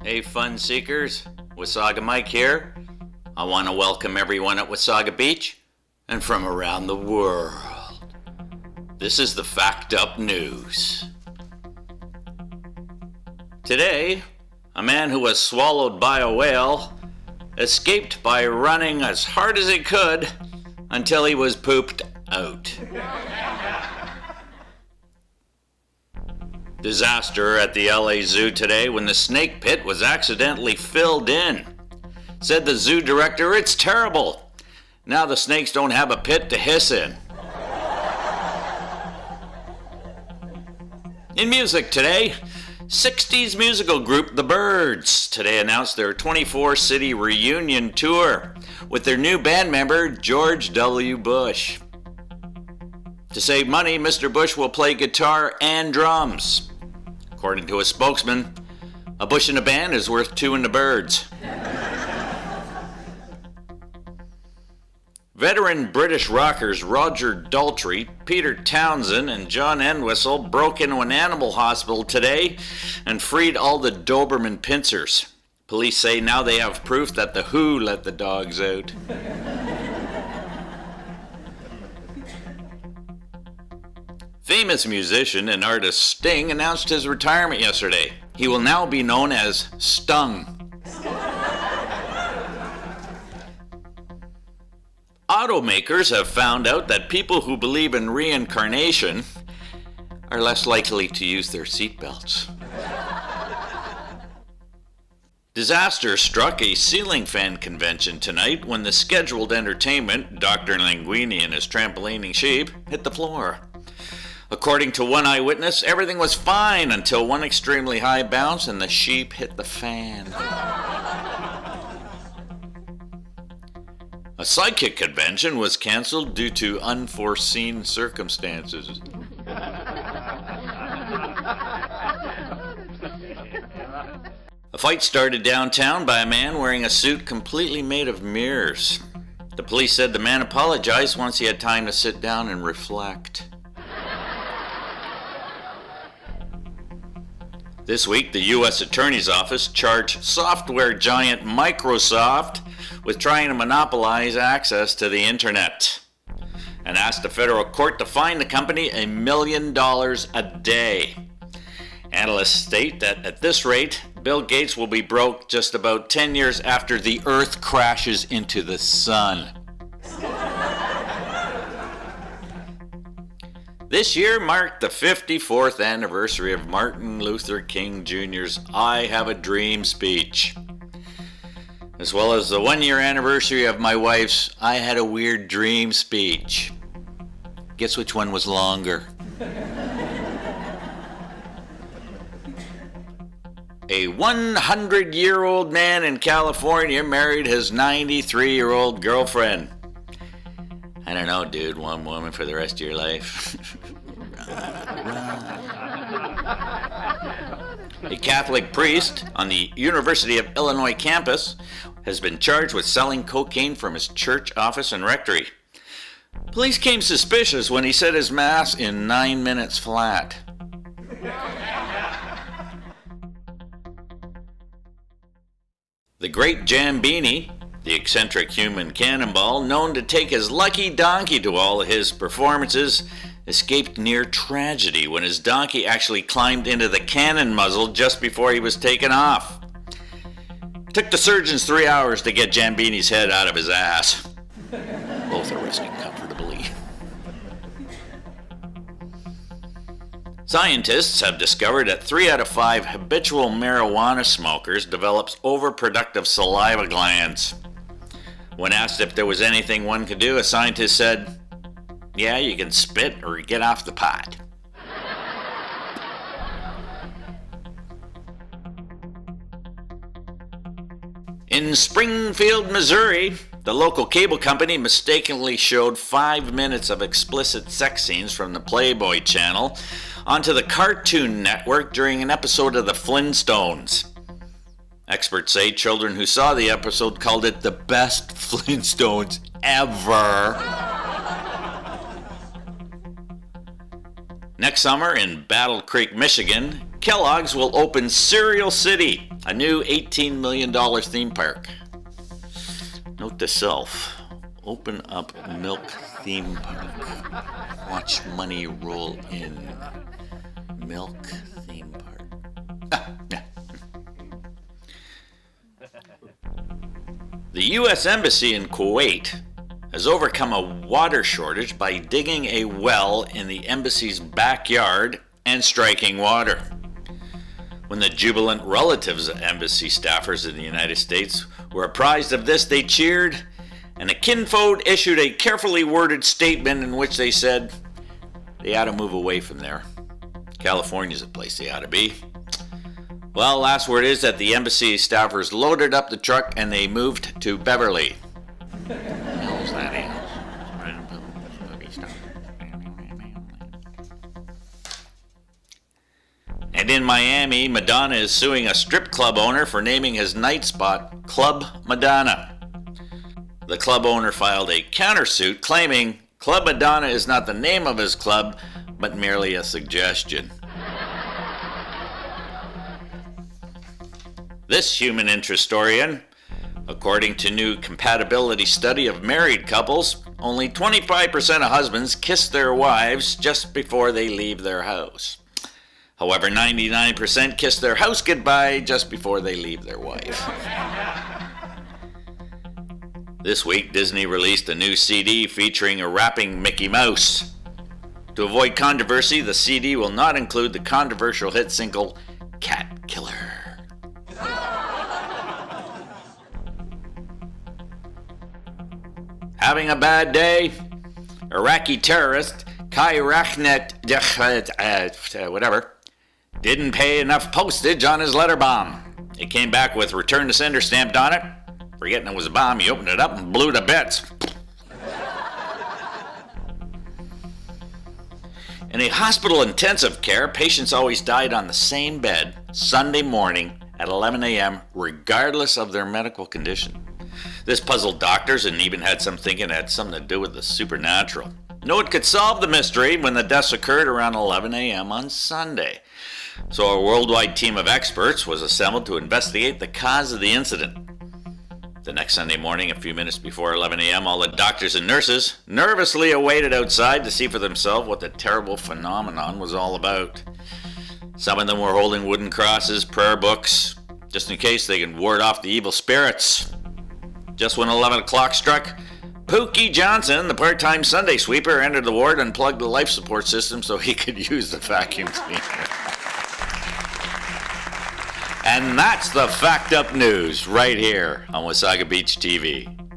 Hey fun seekers, Wasaga Mike here. I want to welcome everyone at Wasaga Beach and from around the world. This is the Fact Up News. Today, a man who was swallowed by a whale escaped by running as hard as he could until he was pooped out. Disaster at the LA Zoo today when the snake pit was accidentally filled in. Said the zoo director, "It's terrible. Now the snakes don't have a pit to hiss in." In music today, 60s musical group The Byrds today announced their 24-city reunion tour with their new band member George W. Bush. To save money, Mr. Bush will play guitar and drums. According to a spokesman, a Bush in a band is worth two in the Byrds. Veteran British rockers Roger Daltrey, Peter Townsend, and John Entwistle broke into an animal hospital today and freed all the Doberman pincers. Police say now they have proof that the WHO let the dogs out. Famous musician and artist Sting announced his retirement yesterday. He will now be known as Stung. Automakers have found out that people who believe in reincarnation are less likely to use their seatbelts. Disaster struck a ceiling fan convention tonight when the scheduled entertainment, Dr. Linguini and his trampolining sheep, hit the floor. According to one eyewitness, everything was fine until one extremely high bounce and the sheep hit the fan. A psychic convention was canceled due to unforeseen circumstances. A fight started downtown by a man wearing a suit completely made of mirrors. The police said the man apologized once he had time to sit down and reflect. This week, the U.S. Attorney's Office charged software giant Microsoft with trying to monopolize access to the internet and asked the federal court to fine the company $1 million a day. Analysts state that at this rate, Bill Gates will be broke just about 10 years after the Earth crashes into the sun. This year marked the 54th anniversary of Martin Luther King Jr.'s I Have a Dream speech, as well as the one-year anniversary of my wife's I Had a Weird Dream speech. Guess which one was longer? A 100-year-old man in California married his 93-year-old girlfriend. I don't know, dude, one woman for the rest of your life. A Catholic priest on the University of Illinois campus has been charged with selling cocaine from his church office and rectory. Police came suspicious when he said his mass in 9 minutes flat. The Great Jambini, the eccentric human cannonball, known to take his lucky donkey to all his performances, escaped near tragedy when his donkey actually climbed into the cannon muzzle just before he was taken off. It took the surgeons 3 hours to get Jambini's head out of his ass. Both are resting comfortably. Scientists have discovered that 3 out of 5 habitual marijuana smokers develop overproductive saliva glands. When asked if there was anything one could do, a scientist said, "Yeah, you can spit or get off the pot." In Springfield, Missouri, the local cable company mistakenly showed 5 minutes of explicit sex scenes from the Playboy channel onto the Cartoon Network during an episode of the Flintstones. Experts say children who saw the episode called it the best Flintstones ever. Next summer in Battle Creek, Michigan, Kellogg's will open Cereal City, a new $18 million theme park. Note to self, open up milk theme park. Watch money roll in. Milk theme park. The U.S. Embassy in Kuwait has overcome a water shortage by digging a well in the embassy's backyard and striking water. When the jubilant relatives of embassy staffers in the United States were apprised of this, they cheered, and the kinfolk issued a carefully worded statement in which they said they ought to move away from there. California's a place they ought to be. Well, last word is that the embassy staffers loaded up the truck and they moved to Beverly. And in Miami, Madonna is suing a strip club owner for naming his night spot Club Madonna. The club owner filed a countersuit claiming Club Madonna is not the name of his club, but merely a suggestion. This human interest historian, according to new compatibility study of married couples, only 25% of husbands kiss their wives just before they leave their house. However, 99% kiss their house goodbye just before they leave their wife. This week, Disney released a new CD featuring a rapping Mickey Mouse. To avoid controversy, the CD will not include the controversial hit single, Cat Killer. Having a bad day? Iraqi terrorist Kai Rachnet, didn't pay enough postage on his letter bomb. It came back with return to sender stamped on it. Forgetting it was a bomb, he opened it up and blew to bits. In a hospital intensive care, patients always died on the same bed Sunday morning at 11 a.m. regardless of their medical condition. This puzzled doctors and even had some thinking it had something to do with the supernatural. No one could solve the mystery when the deaths occurred around 11 a.m. on Sunday. So a worldwide team of experts was assembled to investigate the cause of the incident. The next Sunday morning, a few minutes before 11 a.m., all the doctors and nurses nervously awaited outside to see for themselves what the terrible phenomenon was all about. Some of them were holding wooden crosses, prayer books, just in case they could ward off the evil spirits. Just when 11 o'clock struck, Pookie Johnson, the part-time Sunday sweeper, entered the ward and plugged the life support system so he could use the vacuum cleaner. And that's the Fact Up News right here on Wasaga Beach TV.